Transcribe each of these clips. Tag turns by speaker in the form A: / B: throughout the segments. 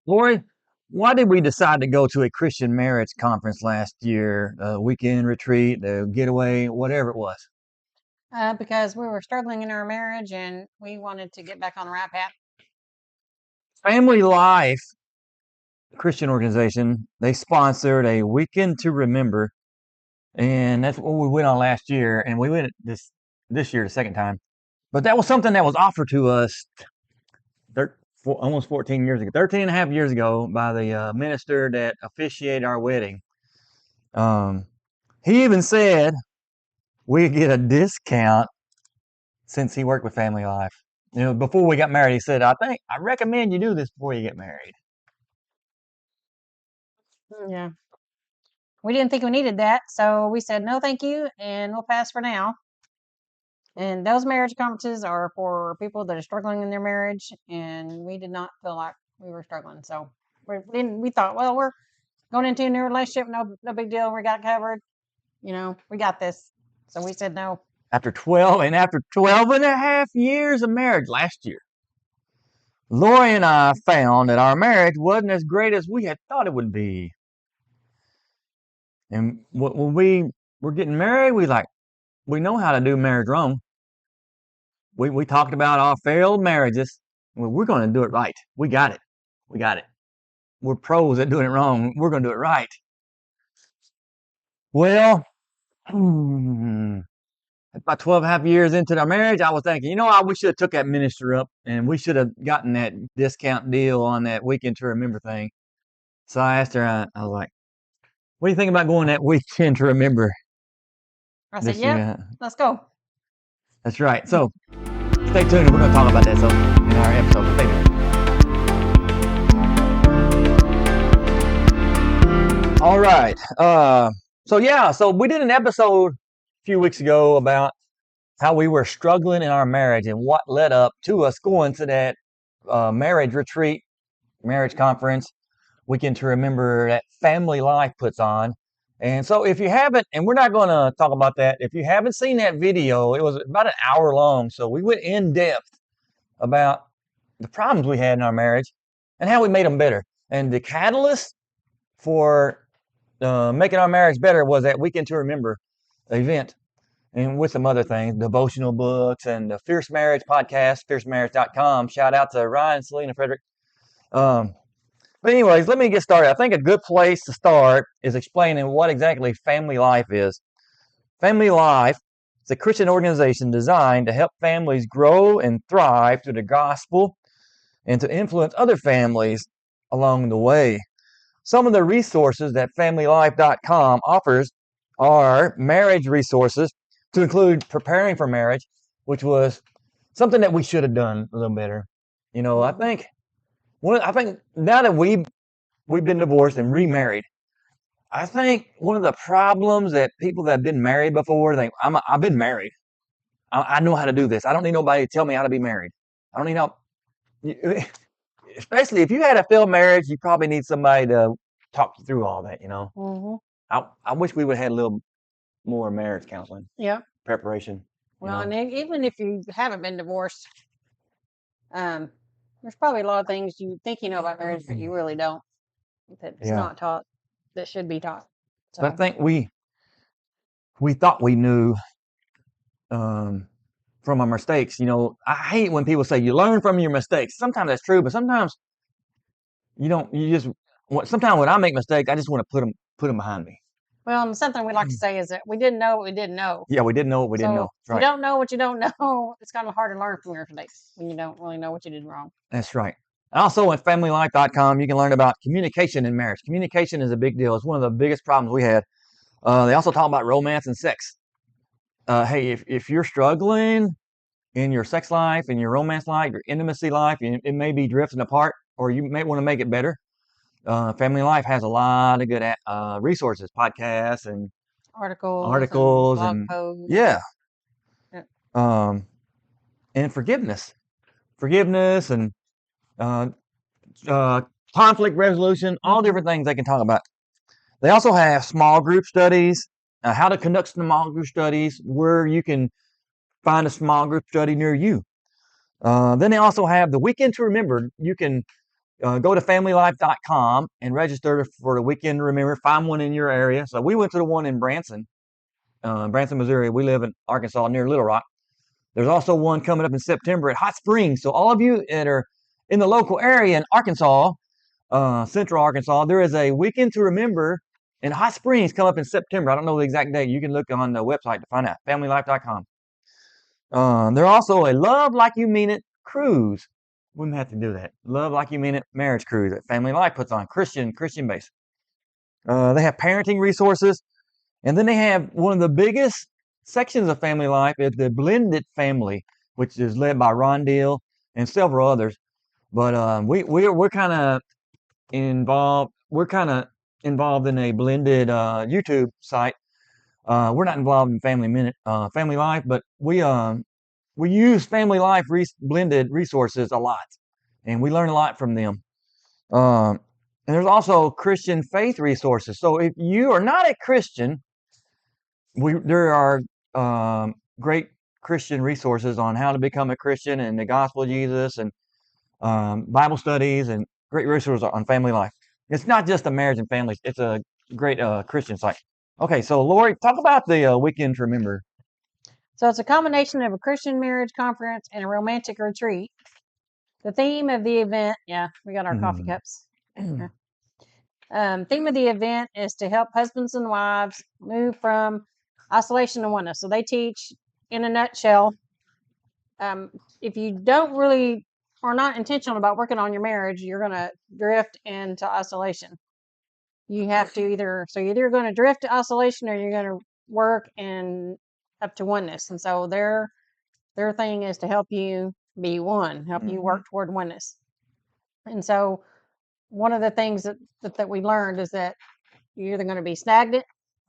A: Lori, why did we decide to go to a Christian marriage conference last year, a weekend retreat, a getaway, whatever it was?
B: Because we were struggling in our marriage and we wanted to get back on the right path.
A: Family Life Christian organization, they sponsored a weekend to remember, and that's what we went on last year, and we went this year the second time. But that was something that was offered to us almost 14 years ago, 13 and a half years ago by the minister that officiated our wedding. He even said we get a discount since he worked with Family Life. Before we got married, he said, I recommend you do this before you get married.
B: Yeah. We didn't think we needed that, so we said no, thank you, and we'll pass for now. And those marriage conferences are for people that are struggling in their marriage, and we did not feel like we were struggling. So we thought, well, we're going into a new relationship, no big deal. We got covered. We got this. So we said no.
A: After 12 and a half years of marriage last year, Lori and I found that our marriage wasn't as great as we had thought it would be. And when we were getting married, we know how to do marriage wrong. We talked about our failed marriages. Well, we're going to do it right. We got it. We got it. We're pros at doing it wrong. We're going to do it right. Well, about 12 and a half years into our marriage, I was thinking, we should have took that minister up and we should have gotten that discount deal on that weekend to remember thing. So I asked her, I was like, what do you think about going that weekend to remember?
B: I said, yep, let's go.
A: That's right. So stay tuned. We're going to talk about that in our episode. Stay tuned. All right. So we did an episode a few weeks ago about how we were struggling in our marriage and what led up to us going to that marriage retreat, marriage conference, weekend to remember that Family Life puts on. And so if you haven't, and we're not going to talk about that, if you haven't seen that video, it was about an hour long. So we went in depth about the problems we had in our marriage and how we made them better. And the catalyst for making our marriage better was that weekend to remember event. And with some other things, devotional books and the Fierce Marriage podcast, fiercemarriage.com. Shout out to Ryan, Selena, Frederick. But anyways, let me get started. I think a good place to start is explaining what exactly Family Life is. Family Life is a Christian organization designed to help families grow and thrive through the gospel and to influence other families along the way. Some of the resources that FamilyLife.com offers are marriage resources, to include preparing for marriage, which was something that we should have done a little better. I think now that we've been divorced and remarried, I think one of the problems that people that have been married before think, I've been married. I know how to do this. I don't need nobody to tell me how to be married. I don't need help. Especially if you had a failed marriage, you probably need somebody to talk you through all that.
B: Mm-hmm.
A: I wish we would have had a little more marriage counseling.
B: Yeah.
A: Preparation.
B: Well, and even if you haven't been divorced, there's probably a lot of things you think you know about marriage, but you really don't. That's not taught. That should be taught. So.
A: But I think we thought we knew from our mistakes. I hate when people say you learn from your mistakes. Sometimes that's true, but sometimes you don't. Sometimes when I make mistakes, I just want to put them behind me.
B: Well, something we like to say is that we didn't know what we didn't know.
A: Yeah, we didn't know what we didn't know.
B: Right. If you don't know what you don't know, it's kind of hard to learn from your mistakes when you don't really know what you did wrong.
A: That's right. Also, at FamilyLife.com, you can learn about communication in marriage. Communication is a big deal. It's one of the biggest problems we had. They also talk about romance and sex. Hey, if you're struggling in your sex life, in your romance life, your intimacy life, it may be drifting apart, or you may want to make it better. Family Life has a lot of good resources, podcasts and articles and posts. Yeah. And forgiveness and conflict resolution, all different things they can talk about. They also have small group studies, how to conduct small group studies, where you can find a small group study near you. Then they also have the weekend to remember. You can go to familylife.com and register for the Weekend to Remember. Find one in your area. So we went to the one in Branson, Missouri. We live in Arkansas near Little Rock. There's also one coming up in September at Hot Springs. So all of you that are in the local area in Arkansas, Central Arkansas, there is a Weekend to Remember in Hot Springs come up in September. I don't know the exact date. You can look on the website to find out, familylife.com. There's also a Love Like You Mean It cruise. We might have to do that. Love Like You Mean It marriage cruise that Family Life puts on, Christian base. They have parenting resources, and then they have one of the biggest sections of Family Life is the blended family, which is led by Ron Deal and several others. But we're kind of involved. We're kind of involved in a blended YouTube site. We're not involved in Family Life, but we use Family Life blended resources a lot, and we learn a lot from them. And there's also Christian faith resources. So if you are not a Christian, there are great Christian resources on how to become a Christian and the gospel of Jesus, and Bible studies, and great resources on Family Life. It's not just a marriage and family. It's a great Christian site. Okay, so Lori, talk about the Weekend to Remember.
B: So it's a combination of a Christian marriage conference and a romantic retreat. The theme of the event, yeah, we got our coffee cups. Theme of the event is to help husbands and wives move from isolation to oneness. So they teach, in a nutshell, if you don't really are not intentional about working on your marriage, you're going to drift into isolation. You have to you're either going to drift to isolation or you're going to work and up to oneness. And so their thing is to help you be one, help you work toward oneness. And so one of the things that we learned is that you're either going to be stagnant,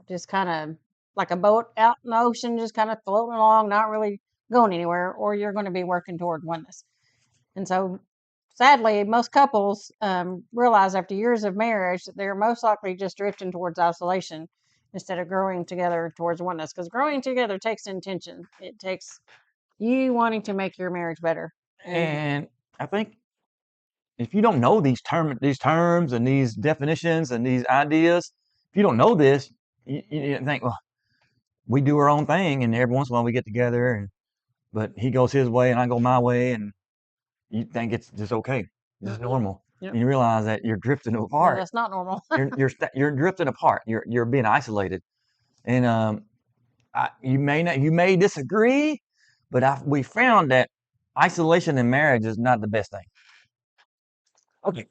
B: just kind of like a boat out in the ocean, just kind of floating along, not really going anywhere, or you're going to be working toward oneness. And so sadly, most couples realize after years of marriage that they're most likely just drifting towards isolation instead of growing together towards oneness. Because growing together takes intention. It takes you wanting to make your marriage better.
A: And I think if you don't know these terms and these definitions and these ideas, if you don't know this, you think, well, we do our own thing, and every once in a while we get together, but he goes his way and I go my way, and you think it's just okay, it's normal. Yep. And you realize that you're drifting apart.
B: No, that's not normal.
A: you're drifting apart. You're being isolated, and you may disagree, but we found that isolation in marriage is not the best thing. Okay,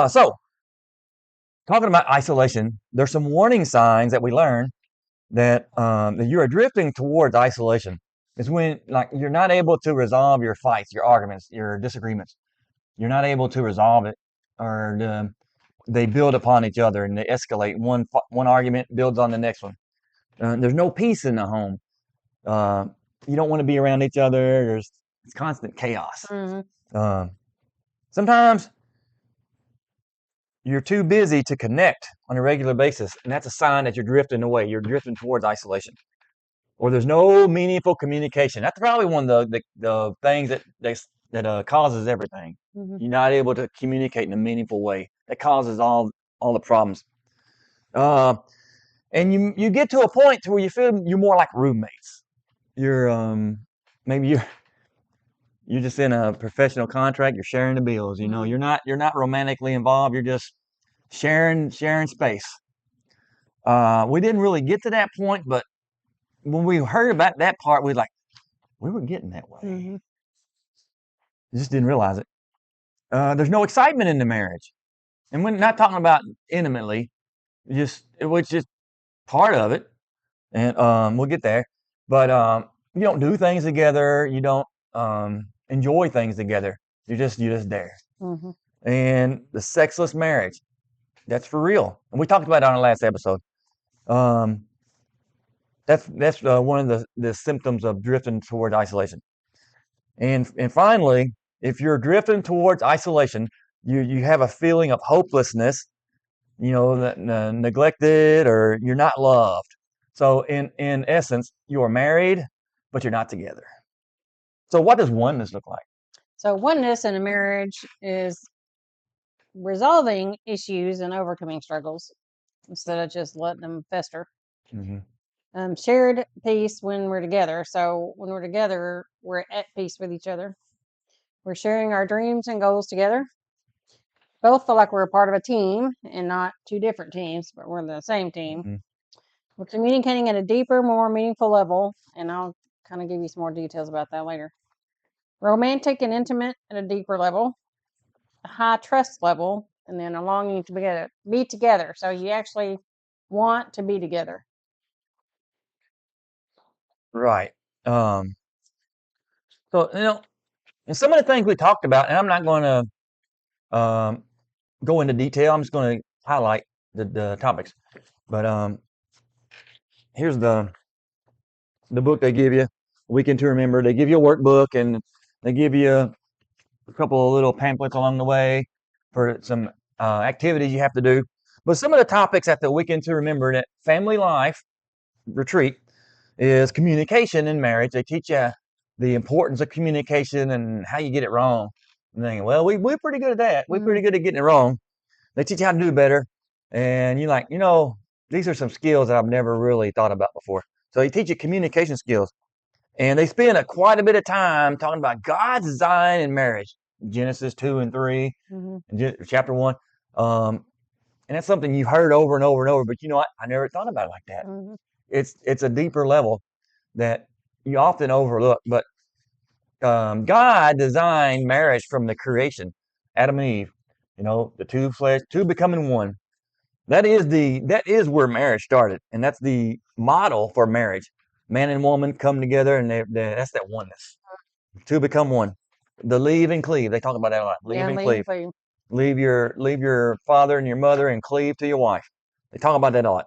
A: so talking about isolation, there's some warning signs that we learn that you are drifting towards isolation. It's when you're not able to resolve your fights, your arguments, your disagreements. You're not able to resolve it, or they build upon each other and they escalate. One argument builds on the next one. There's no peace in the home. You don't want to be around each other. It's constant chaos. Mm-hmm. Sometimes you're too busy to connect on a regular basis, and that's a sign that you're drifting away. You're drifting towards isolation, or there's no meaningful communication. That's probably one of the things that causes everything. Mm-hmm. You're not able to communicate in a meaningful way. That causes all the problems. And you get to a point to where you feel you're more like roommates. Maybe you're just in a professional contract. You're sharing the bills. You know, you're not romantically involved. You're just sharing space. We didn't really get to that point, but when we heard about that part, we were getting that way. Mm-hmm. Just didn't realize it. There's no excitement in the marriage, and we're not talking about intimately. It was just part of it, and we'll get there. But you don't do things together. You don't enjoy things together. You're just there. Mm-hmm. And the sexless marriage, that's for real. And we talked about it on our last episode. That's one of the symptoms of drifting toward isolation. And finally, if you're drifting towards isolation, you have a feeling of hopelessness, that neglected, or you're not loved. So in essence, you are married, but you're not together. So what does oneness look like?
B: So oneness in a marriage is resolving issues and overcoming struggles instead of just letting them fester.
A: Mm-hmm.
B: Shared peace when we're together. So when we're together, we're at peace with each other. We're sharing our dreams and goals together. Both feel like we're a part of a team and not two different teams, but we're the same team.
A: Mm-hmm.
B: We're communicating at a deeper, more meaningful level, and I'll kind of give you some more details about that later. Romantic and intimate at a deeper level, a high trust level, and then a longing to be together. So you actually want to be together.
A: Right. So and some of the things we talked about, and I'm not going to go into detail. I'm just going to highlight the topics. But here's the book they give you, Weekend to Remember. They give you a workbook, and they give you a couple of little pamphlets along the way for some activities you have to do. But some of the topics at the Weekend to Remember that family life retreat is communication in marriage. They teach you the importance of communication and how you get it wrong. And thinking, well, we're pretty good at that. We're pretty good at getting it wrong. They teach you how to do better. And you're like, these are some skills that I've never really thought about before. So they teach you communication skills. And they spend quite a bit of time talking about God's design in marriage. Genesis 2 and 3, chapter 1. And that's something you've heard over and over and over. But you know what? I never thought about it like that. It's a deeper level that you often overlook. But God designed marriage from the creation, Adam and Eve. The two becoming one. That is where marriage started, and that's the model for marriage. Man and woman come together, and that's that oneness. Two become one. The leave and cleave. They talk about that a lot. Leave and cleave. Leave your father and your mother and cleave to your wife. They talk about that a lot.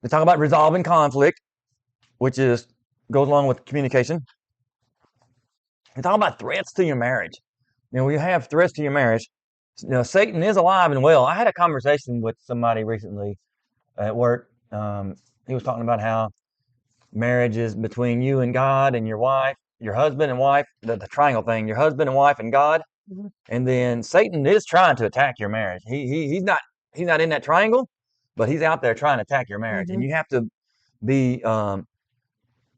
A: They talk about resolving conflict, which goes along with communication. They talk about threats to your marriage. When you have threats to your marriage, Satan is alive and well. I had a conversation with somebody recently at work. He was talking about how marriage is between you and God and your wife, your husband and wife, the triangle thing, your husband and wife and God. And then Satan is trying to attack your marriage. He's not in that triangle, but he's out there trying to attack your marriage. And you have to be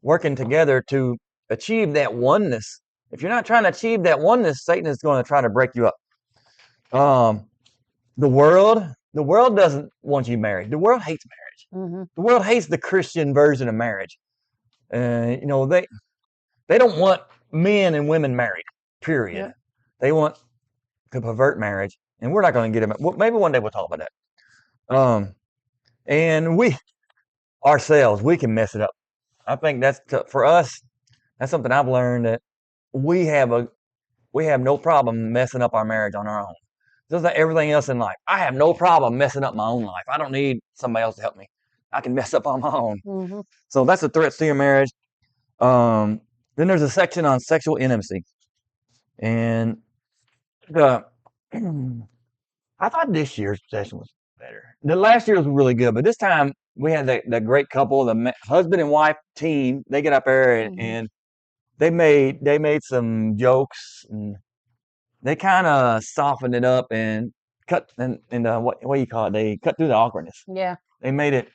A: working together to achieve that oneness. If you're not trying to achieve that oneness, Satan is going to try to break you up. The world doesn't want you married. The world hates marriage. The world hates the Christian version of marriage. They don't want men and women married, period. Yep. They want to pervert marriage, and we're not going to get them. Well, maybe one day we'll talk about that. And we ourselves, we can mess it up. I think for us, that's something I've learned, that we have no problem messing up our marriage on our own. Just like everything else in life, I have no problem messing up my own life. I don't need somebody else to help me. I can mess up on my own. So that's the threats to your marriage. Then there's a section on sexual intimacy, and I thought this year's session was better. The last year was really good, but this time we had the great couple, the husband and wife team. They get up there and they made some jokes, and they kind of softened it up and cut and what do you call it? They cut through the awkwardness.
B: Yeah.
A: They made it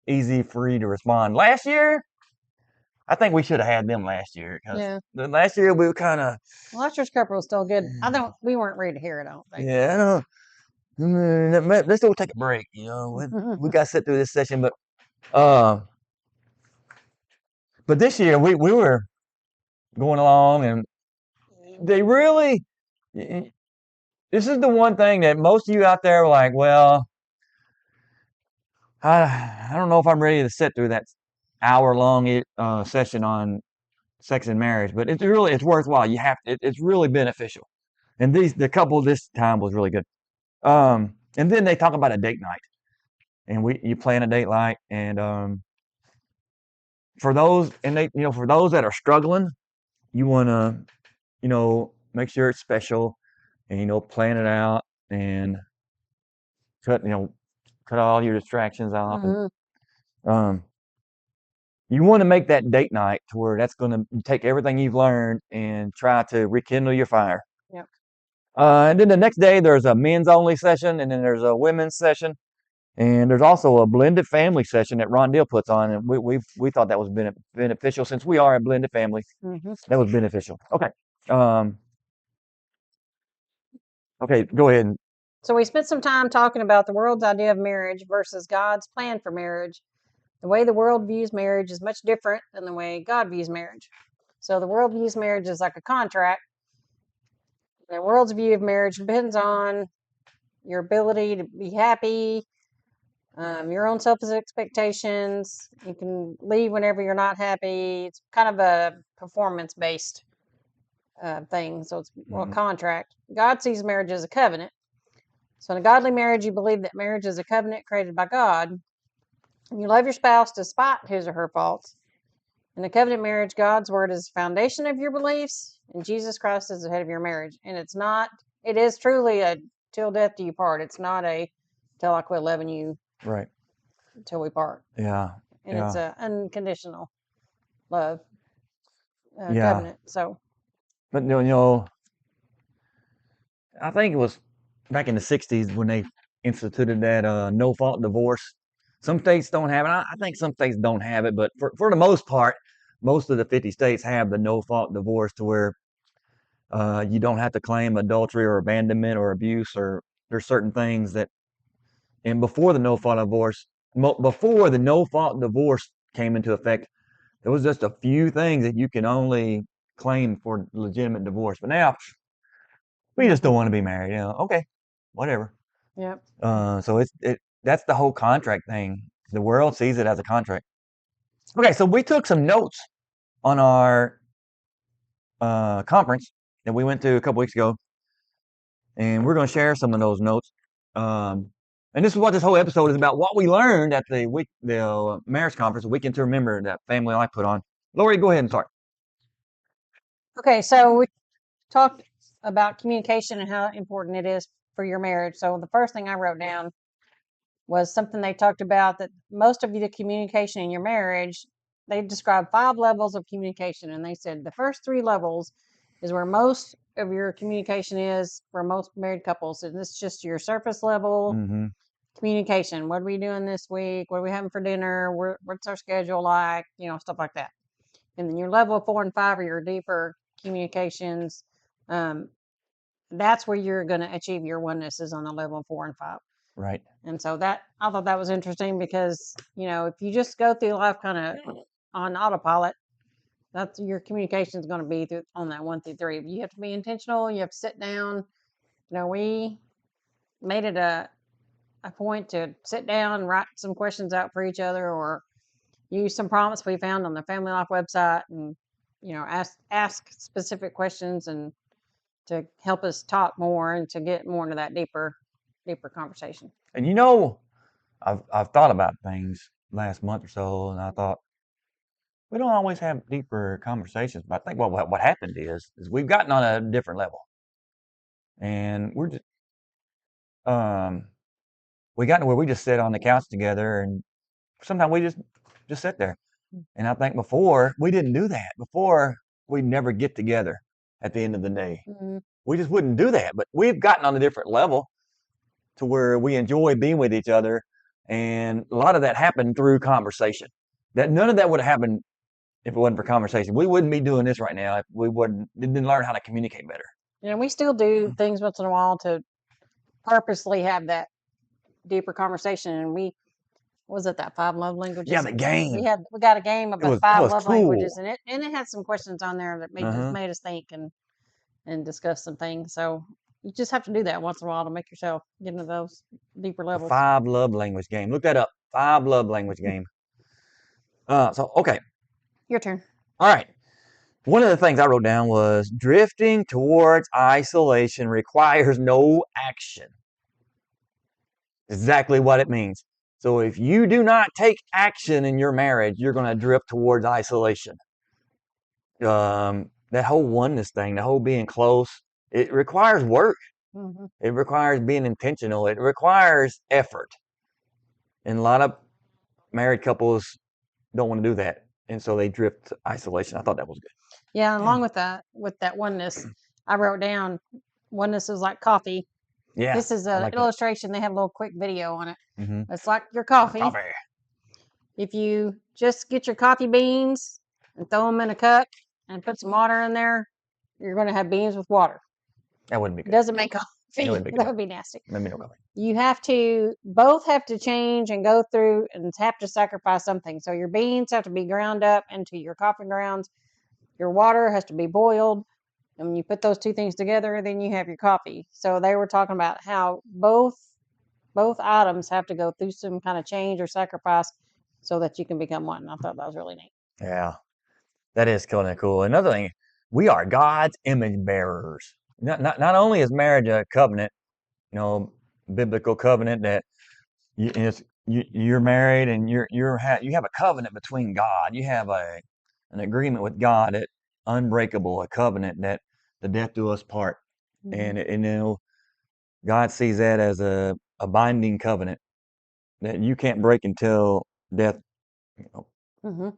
A: easy for you to respond. Last year, I think we should have had them last year, because the last year we were kind of.
B: Last year's couple was still good. We weren't ready to hear it. I don't think.
A: Yeah, let's go take a break. We got to sit through this session, but this year we were going along, and they really. This is the one thing that most of you out there are like, well, I don't know if I'm ready to sit through that hour-long session on sex and marriage, but it's worthwhile. It's really beneficial. And the couple this time was really good. And then they talk about a date night, and you plan a date night, and for those that are struggling, you want to make sure it's special, and plan it out, and cut all your distractions off. And, you want to make that date night to where that's going to take everything you've learned and try to rekindle your fire.
B: Yep.
A: And then the next day, there's a men's only session, and then there's a women's session, and there's also a blended family session that Ron Deal puts on, and we thought that was beneficial since we are a blended family.
B: Hmm.
A: That was beneficial. Okay. Okay, go ahead.
B: So we spent some time talking about the world's idea of marriage versus God's plan for marriage. The way the world views marriage is much different than the way God views marriage. So the world views marriage as like a contract. The world's view of marriage depends on your ability to be happy, your own selfish expectations. You can leave whenever you're not happy. It's kind of a performance based thing. So it's a contract. God sees marriage as a covenant. So in a godly marriage, you believe that marriage is a covenant created by God. And you love your spouse despite his or her faults. In a covenant marriage, God's word is the foundation of your beliefs, and Jesus Christ is the head of your marriage. And it is truly a till death do you part. It's not a till I quit loving you
A: Right.
B: until we part.
A: Yeah.
B: And it's an unconditional love
A: Yeah.
B: covenant. So,
A: But I think it was back in the 60s when they instituted that no fault divorce. Some states don't have it. I think some states don't have it, but for the most part, most of the 50 states have the no fault divorce to where you don't have to claim adultery or abandonment or abuse, or there's certain things that. And before the no fault divorce came into effect, there was just a few things that you can only claim for legitimate divorce. But now we just don't want to be married. Okay, whatever.
B: yep.
A: So that's the whole contract thing. The world sees it as a contract. Okay, so we took some notes on our conference that we went to a couple weeks ago, and we're going to share some of those notes. And this is what this whole episode is about: what we learned at the marriage conference, a weekend to remember that family life put on. Lori, go ahead and start.
B: Okay, so we talked about communication and how important it is for your marriage. So the first thing I wrote down was something they talked about, that most of the communication in your marriage, they described 5 levels of communication. And they said the first 3 levels is where most of your communication is for most married couples. And it's just your surface level communication. What are we doing this week? What are we having for dinner? What's our schedule like? Stuff like that. And then your level 4 and 5 are your deeper communications. That's where you're going to achieve your oneness, is on the level 4 and 5.
A: Right.
B: And so I thought that was interesting because, if you just go through life kind of on autopilot, that's your communication is going to be on that 1 through 3. But you have to be intentional. You have to sit down. We made it a point to sit down and write some questions out for each other, or use some prompts we found on the Family Life website, and ask specific questions, and to help us talk more and to get more into that deeper conversation.
A: And I've thought about things last month or so, and I thought we don't always have deeper conversations. But I think what happened is we've gotten on a different level, and we're just we got to where we just sit on the couch together, and sometimes we just sit there. And I think before we didn't do that. Before we'd never get together at the end of the day. We just wouldn't do that. But we've gotten on a different level to where we enjoy being with each other, and a lot of that happened through conversation. That none of that would have happened if it wasn't for conversation. We wouldn't be doing this right now if we didn't learn how to communicate better.
B: We still do things once in a while to purposely have that deeper conversation. And was it that 5 love languages?
A: Yeah, the game.
B: We got a game about 5 love languages, and it had some questions on there that made us think and discuss some things. So you just have to do that once in a while to make yourself get into those deeper levels.
A: 5 love language game. Look that up. 5 love language game. So okay.
B: Your turn.
A: All right. One of the things I wrote down was drifting towards isolation requires no action. Exactly what it means. So if you do not take action in your marriage, you're going to drift towards isolation. That whole oneness thing, the whole being close, it requires work. It requires being intentional. It requires effort. And a lot of married couples don't want to do that. And so they drift to isolation. I thought that was good.
B: Yeah, along with that oneness, I wrote down oneness is like coffee.
A: Yeah.
B: This is
A: I
B: an
A: like that.
B: illustration. They have a little quick video on it.
A: Mm-hmm.
B: It's like your coffee.
A: Coffee.
B: If you just get your coffee beans and throw them in a cup and put some water in there, you're going to have beans with water.
A: That wouldn't be
B: It
A: good.
B: doesn't make coffee.
A: That wouldn't be good.
B: That would be nasty.
A: Maybe no coffee.
B: You have to, both have to change and go through and have to sacrifice something. So your beans have to be ground up into your coffee grounds. Your water has to be boiled. And when you put those two things together, then you have your coffee. So they were talking about how both items have to go through some kind of change or sacrifice so that you can become one. And I thought that was really neat.
A: Yeah, that is kind of cool. Another thing, we are God's image bearers. Not only is marriage a covenant, biblical covenant that you're married and you have a covenant between God. You have an agreement with God that unbreakable, a covenant that the death do us part.
B: Mhm.
A: And God sees that as a binding covenant that you can't break until death.
B: Mhm.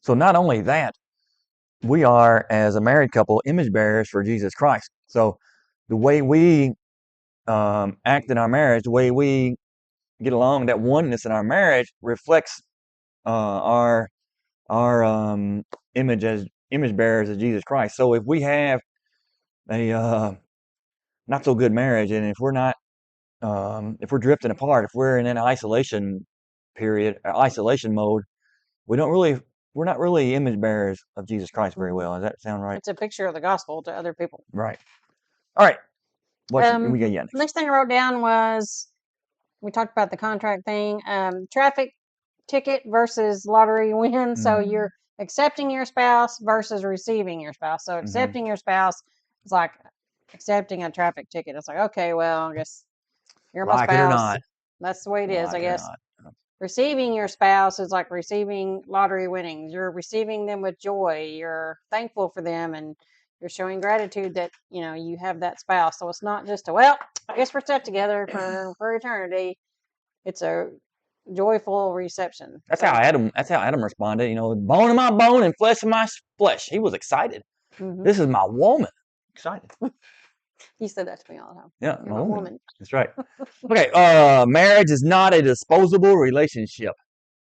A: So not only that, we are, as a married couple, image bearers for Jesus Christ. So the way we act in our marriage, the way we get along, that oneness in our marriage reflects our image as image bearers of Jesus Christ. So if we have a not so good marriage, and if we're not, if we're drifting apart, if we're in an isolation period, isolation mode, we're not really image bearers of Jesus Christ very well. Does that sound right?
B: It's a picture of the gospel to other people.
A: Right. All right. What we got next?
B: Next thing I wrote down was we talked about the contract thing. Traffic ticket versus lottery win. So you're accepting your spouse versus receiving your spouse. So accepting your spouse is like accepting a traffic ticket. It's like, okay, well, I guess you're my
A: Like it or
B: spouse.
A: not.
B: That's the way it is,
A: Like
B: I
A: it or
B: guess.
A: not.
B: Receiving your spouse is like receiving lottery winnings. You're receiving them with joy. You're thankful for them and you're showing gratitude that, you have that spouse. So it's not just well, I guess we're stuck together for eternity. It's a joyful reception.
A: That's how Adam responded. Bone of my bone and flesh of my flesh. He was excited.
B: Mhm.
A: This is my woman. Excited.
B: You said that to me all the time.
A: Yeah,
B: You're my woman.
A: That's right. Okay. Marriage is not a disposable relationship.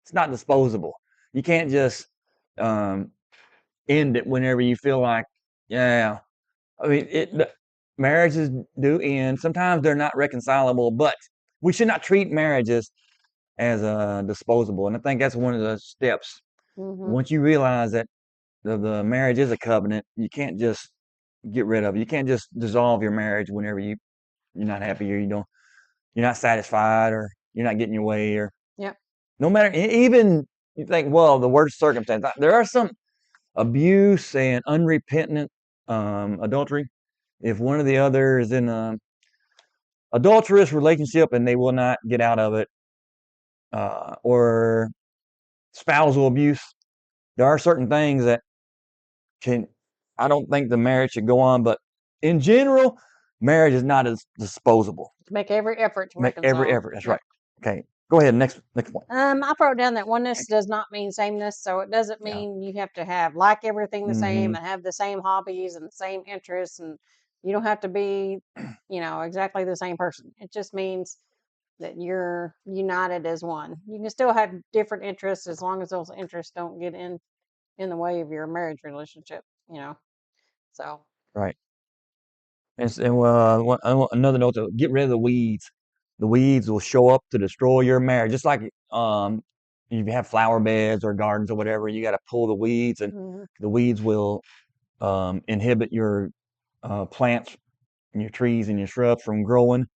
A: It's not disposable. You can't just end it whenever you feel like, yeah. I mean, marriages do end. Sometimes they're not reconcilable, but we should not treat marriages as disposable. And I think that's one of the steps.
B: Mm-hmm.
A: Once you realize that the marriage is a covenant, you can't just get rid of it. You can't just dissolve your marriage whenever you're not happy or you're not satisfied or you're not getting your way or
B: Yep.
A: no matter, even you think, well, the worst circumstance, there are some abuse and unrepentant adultery. If one or the other is in a adulterous relationship and they will not get out of it, or spousal abuse, there are certain things that I don't think the marriage should go on, but in general, marriage is not as disposable.
B: Make every effort to
A: Make
B: reconcile.
A: every effort. That's right. Okay, go ahead. Next point.
B: I wrote down that oneness does not mean sameness, so it doesn't mean you have to have like everything the same and have the same hobbies and the same interests, and you don't have to be, exactly the same person. It just means that you're united as one. You can still have different interests as long as those interests don't get in the way of your marriage relationship. So
A: Right. And another note to get rid of the weeds. The weeds will show up to destroy your marriage. Just like if you have flower beds or gardens or whatever, you got to pull the weeds, and the weeds will inhibit your plants and your trees and your shrubs from growing.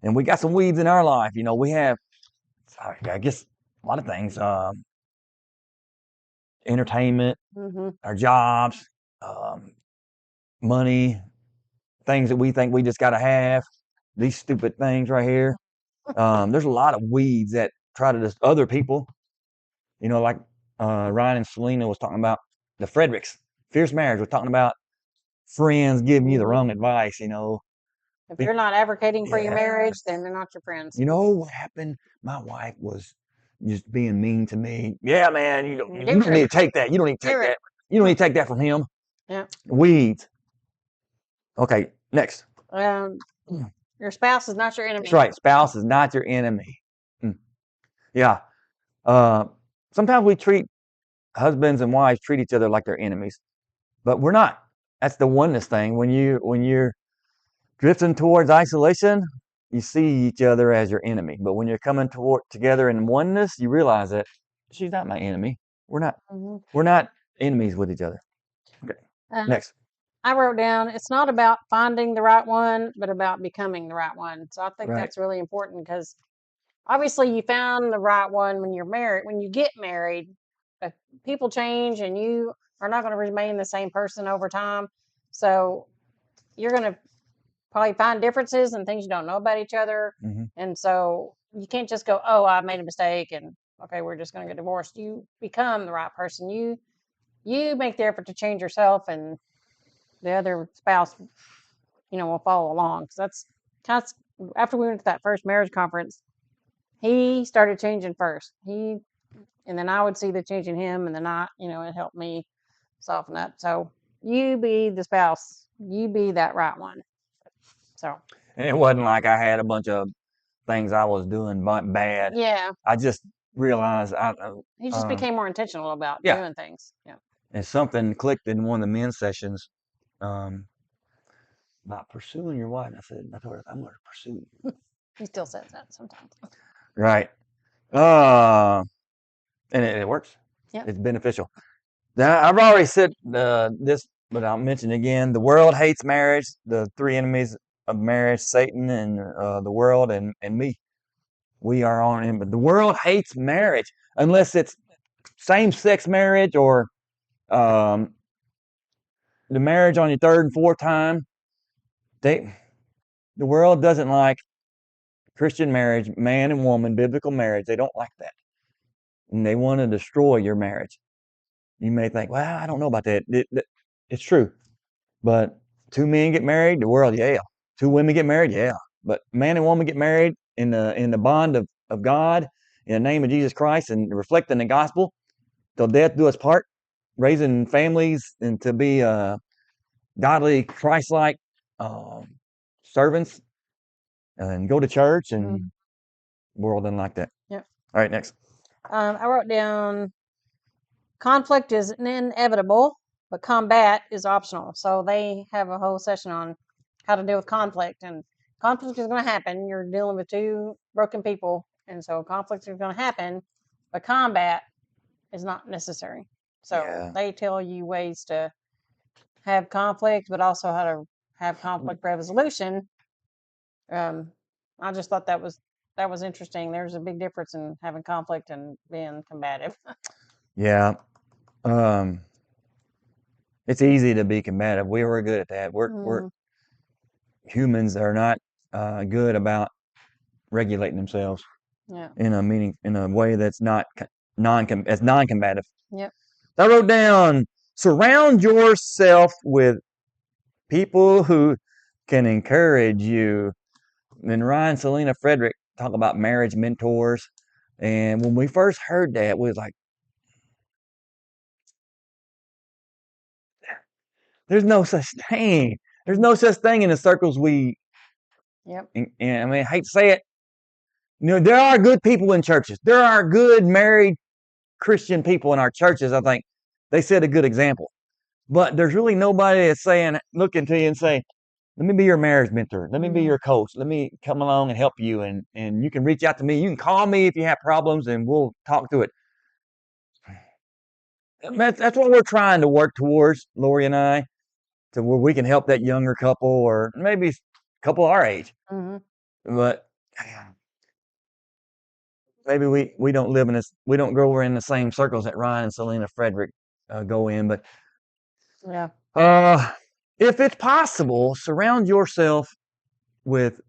A: And we got some weeds in our life. We have, I guess, a lot of things. Entertainment, our jobs, money, things that we think we just got to have. These stupid things right here. There's a lot of weeds that try to other people. Like Ryan and Selena was talking about the Fredericks. Fierce Marriage was talking about friends giving you the wrong advice.
B: If you're not advocating for your marriage, then they're not your friends.
A: You know what happened? My wife was just being mean to me. Yeah, man, you don't need to take that. You don't need to take that. You don't need to take that from him.
B: Yeah.
A: Weeds. Okay, Next.
B: Your spouse is not your enemy.
A: That's right. Spouse is not your enemy. Yeah. Sometimes we treat husbands and wives treat each other like they're enemies, but we're not. That's the oneness thing. When you're drifting towards isolation, you see each other as your enemy. But when you're coming together in oneness, you realize that she's not my enemy. We're not.
B: Mm-hmm.
A: We're not enemies with each other. Okay. Next.
B: I wrote down, it's not about finding the right one, but about becoming the right one. So I think
A: Right.
B: that's really important because obviously you found the right one when you're married. When you get married, people change and you are not going to remain the same person over time. So you're going to probably find differences and things you don't know about each other.
A: Mm-hmm.
B: And so you can't just go, oh, I made a mistake and okay, we're just going to get divorced. You become the right person. You make the effort to change yourself, and the other spouse, will follow along. So that's kind of, after we went to that first marriage conference, he started changing first. And then I would see the change in him, and then it helped me soften up. So you be the spouse, you be that right one. So.
A: And it wasn't like I had a bunch of things I was doing bad.
B: Yeah.
A: I just realized
B: he just became more intentional about doing things. Yeah.
A: And something clicked in one of the men's sessions about pursuing your wife. I told her, I'm going to pursue you.
B: He still says that sometimes.
A: Right. And it works.
B: Yeah.
A: It's beneficial. Now, I've already said this, but I'll mention again. The world hates marriage. The three enemies of marriage: Satan and the world and me. We are on him. But the world hates marriage unless it's same-sex marriage or the marriage on your third and fourth time. The world doesn't like Christian marriage, man and woman, biblical marriage. They don't like that. And they want to destroy your marriage. You may think, well, I don't know about that. It's true. But two men get married, the world, yeah. Two women get married, yeah. But man and woman get married in the bond of God, in the name of Jesus Christ, and reflecting the gospel till death do us part, raising families and to be godly, Christ-like servants, and go to church, and the world doesn't like that.
B: Yep.
A: All right, next.
B: I wrote down, conflict is inevitable, but combat is optional. So they have a whole session on how to deal with conflict, and conflict is going to happen. You're dealing with two broken people, and so conflict is going to happen, but combat is not necessary. So they tell you ways to have conflict, but also how to have conflict resolution. I just thought that was interesting. There's a big difference in having conflict and being combative.
A: Yeah. It's easy to be combative. We were good at that. We're humans are not good about regulating themselves.
B: Yeah.
A: In a way that's not non-combative.
B: Yep.
A: I wrote down, surround yourself with people who can encourage you. And Ryan and Selena Frederick talk about marriage mentors. And when we first heard that, we was like, there's no such thing. There's no such thing in the circles we.
B: Yep.
A: And I mean, I hate to say it. There are good people in churches. There are good married Christian people in our churches. I think they set a good example. But there's really nobody that's looking to you and saying, let me be your marriage mentor. Let me be your coach. Let me come along and help you. And you can reach out to me. You can call me if you have problems and we'll talk through it. That's what we're trying to work towards, Lori and I, to where we can help that younger couple or maybe a couple our age.
B: Mm-hmm.
A: But maybe we don't live in this, we don't grow in the same circles that Ryan and Selena Frederick go in. But
B: yeah.
A: If it's possible, surround yourself with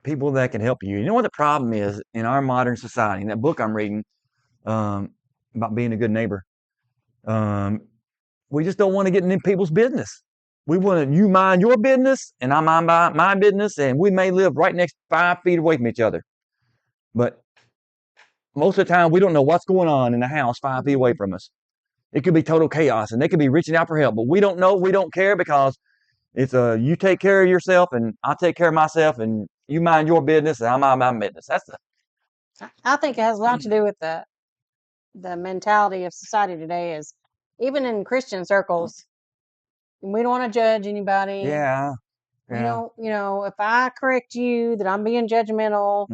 A: people that can help you. You know what the problem is in our modern society? In that book I'm reading about being a good neighbor, we just don't want to get in people's business. We want you mind your business and I mind my business, and we may live right next 5 feet away from each other. But most of the time, we don't know what's going on in the house 5 feet away from us. It could be total chaos, and they could be reaching out for help, but we don't know. We don't care because It's you take care of yourself and I'll take care of myself, and you mind your business and I mind my business. That's the
B: I think it has a lot to do with the mentality of society today. Is even in Christian circles, we don't want to judge anybody.
A: yeah.
B: We don't, if I correct you, that I'm being judgmental,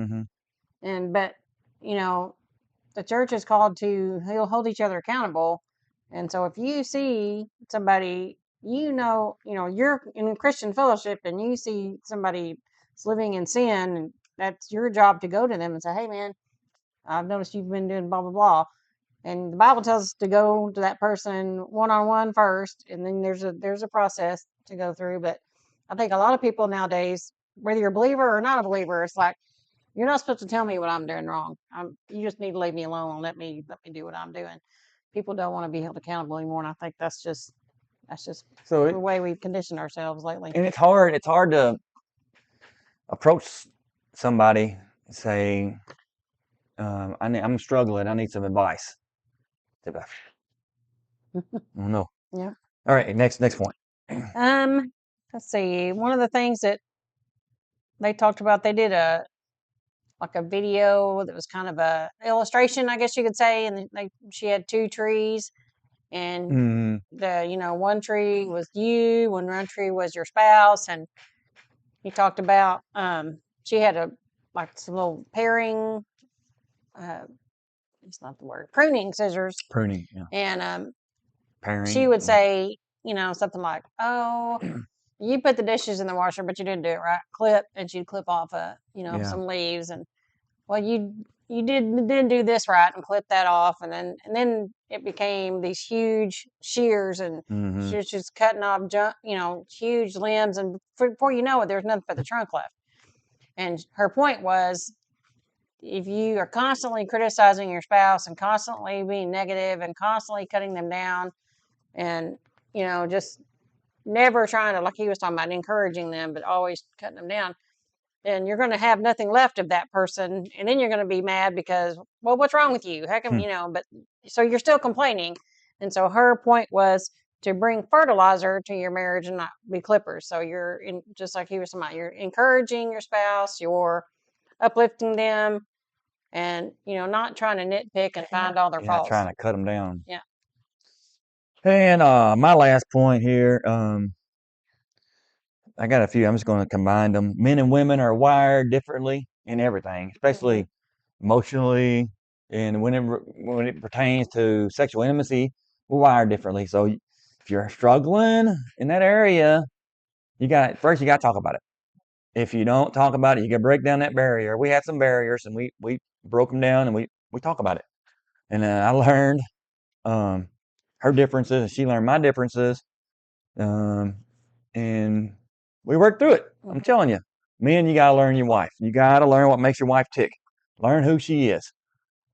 B: but the church is called to hold each other accountable. And so if you see somebody, you're in a Christian fellowship and you see somebody living in sin, and that's your job to go to them and say, hey man, I've noticed you've been doing blah, blah, blah. And the Bible tells us to go to that person one-on-one first, and then there's a process to go through. But I think a lot of people nowadays, whether you're a believer or not a believer, it's like, you're not supposed to tell me what I'm doing wrong. You just need to leave me alone and let me do what I'm doing. People don't want to be held accountable anymore, and I think that's just
A: So
B: the way we've conditioned ourselves lately.
A: and it's hard. It's hard to approach somebody and say, I'm struggling. I need some advice. Oh no.
B: Yeah.
A: All right. Next point.
B: Let's see. One of the things that they talked about, they did a video that was kind of a illustration, I guess you could say, and she had two trees, and one tree was you, one tree was your spouse, and he talked about she had some little paring, it's not the word, pruning scissors.
A: Pruning, yeah.
B: And
A: Pairing.
B: She would say, something like, oh, you put the dishes in the washer, but you didn't do it right. Clip, and she'd clip off some leaves, and well, you didn't do this right, and clip that off, and then it became these huge shears, and she was just cutting off huge limbs, and before you know it, there's nothing but the trunk left. And her point was, if you are constantly criticizing your spouse and constantly being negative and constantly cutting them down, and just never trying to, like he was talking about, encouraging them, but always cutting them down, then you're going to have nothing left of that person, and then you're going to be mad because, well, what's wrong with you? How come but so you're still complaining. And so her point was to bring fertilizer to your marriage and not be clippers. So you're just like he was talking about, you're encouraging your spouse, you're uplifting them, and not trying to nitpick and find all their faults.
A: Trying to cut them down.
B: Yeah.
A: And my last point here, I got a few. I'm just going to combine them. Men and women are wired differently in everything, especially emotionally, and when it pertains to sexual intimacy, we're wired differently. So if you're struggling in that area, you got to talk about it. If you don't talk about it, you got to break down that barrier. We had some barriers, and we broke them down, and we talk about it. And I learned her differences, and she learned my differences, and we worked through it. I'm telling you, men, you got to learn your wife. You got to learn what makes your wife tick. Learn who she is,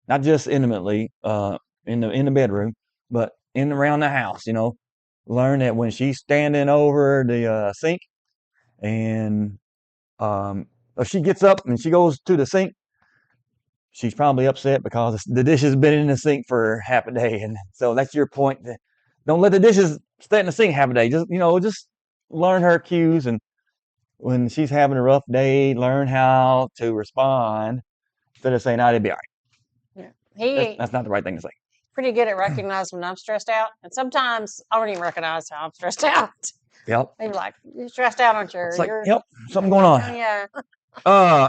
A: not just intimately in the bedroom, but in around the house. Learn that when she's standing over the sink, and if she gets up and she goes to the sink, she's probably upset because the dish has been in the sink for half a day. And so that's your point. Don't let the dishes stay in the sink half a day. Just learn her cues, and when she's having a rough day, learn how to respond instead of saying, it'll be all right. Yeah. That's not the right thing to say.
B: Pretty good at recognizing when I'm stressed out. And sometimes I don't even recognize how I'm stressed out.
A: Yep.
B: Maybe like, you're stressed out, aren't you?
A: It's like, yep, something going on.
B: Yeah.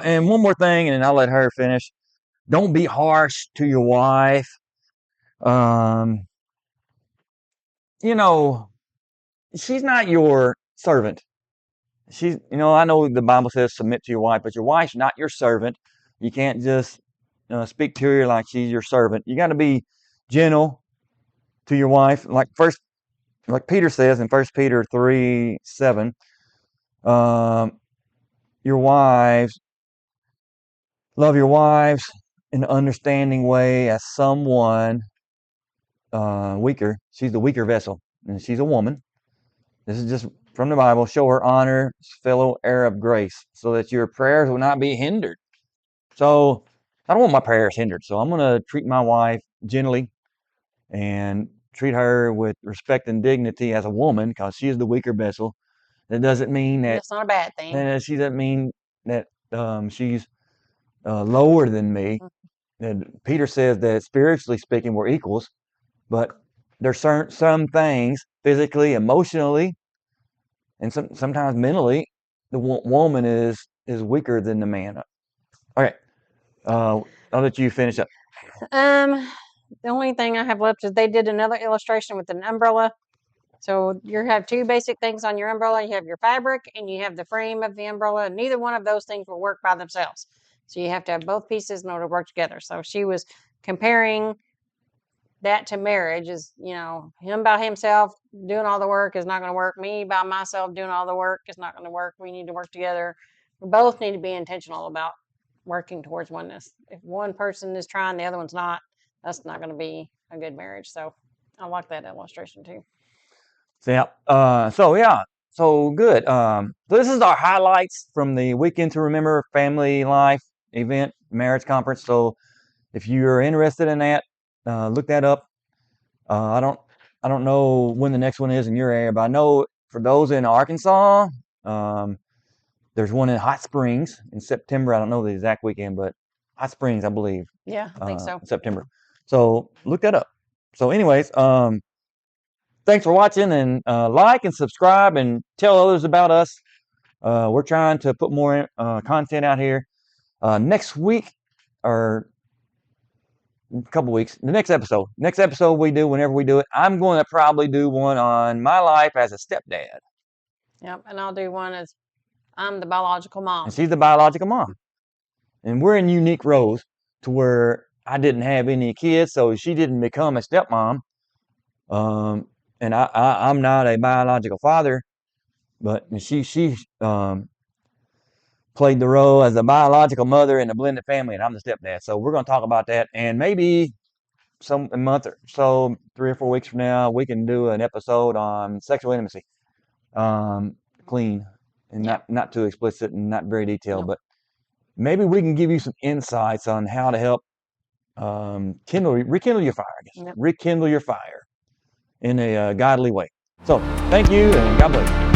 A: And one more thing, and then I'll let her finish. Don't be harsh to your wife. She's not your servant. I know the Bible says submit to your wife, but your wife's not your servant. You can't just speak to her like she's your servant. You got to be gentle to your wife, like Peter says in 1 Peter 3:7. Your wives, love your wives in an understanding way as someone weaker. She's the weaker vessel, and she's a woman. This is just from the Bible. Show her honor, fellow heir of grace, so that your prayers will not be hindered. So I don't want my prayers hindered. So I'm going to treat my wife gently and treat her with respect and dignity as a woman, because she is the weaker vessel. That doesn't mean that
B: That's not a bad thing.
A: she doesn't mean that she's lower than me. And Peter says that spiritually speaking, we're equals, but there's some things physically, emotionally, and sometimes mentally, the woman is weaker than the man. All right, I'll let you finish up.
B: The only thing I have left is they did another illustration with an umbrella. So you have two basic things on your umbrella. You have your fabric and you have the frame of the umbrella. And neither one of those things will work by themselves. So you have to have both pieces in order to work together. So she was comparing that to marriage. Is, you know, him by himself doing all the work is not going to work. Me by myself doing all the work is not going to work. We need to work together. We both need to be intentional about working towards oneness. If one person is trying, the other one's not, that's not going to be a good marriage. So I like that illustration too.
A: Yeah. So good. So this is our highlights from the Weekend to Remember Family Life event marriage conference. So if you're interested in that, look that up. I don't know when the next one is in your area, but I know for those in Arkansas, there's one in Hot Springs in September. I don't know the exact weekend, but Hot Springs, I believe.
B: Yeah, I think so.
A: September. So look that up. So anyways, thanks for watching, and like and subscribe and tell others about us. We're trying to put more content out here. Next week, or a couple weeks, the next episode we do, whenever we do it, I'm going to probably do one on my life as a stepdad.
B: Yep, and I'll do one as I'm the biological mom.
A: And she's the biological mom. And we're in unique roles to where I didn't have any kids, so she didn't become a stepmom. And I'm not a biological father, but she played the role as a biological mother in a blended family, and I'm the stepdad. So we're going to talk about that, and maybe a month or so, 3 or 4 weeks from now, we can do an episode on sexual intimacy, clean and not too explicit and not very detailed, but maybe we can give you some insights on how to help rekindle your fire, I guess. Rekindle your fire in a godly way. So thank you, and God bless you.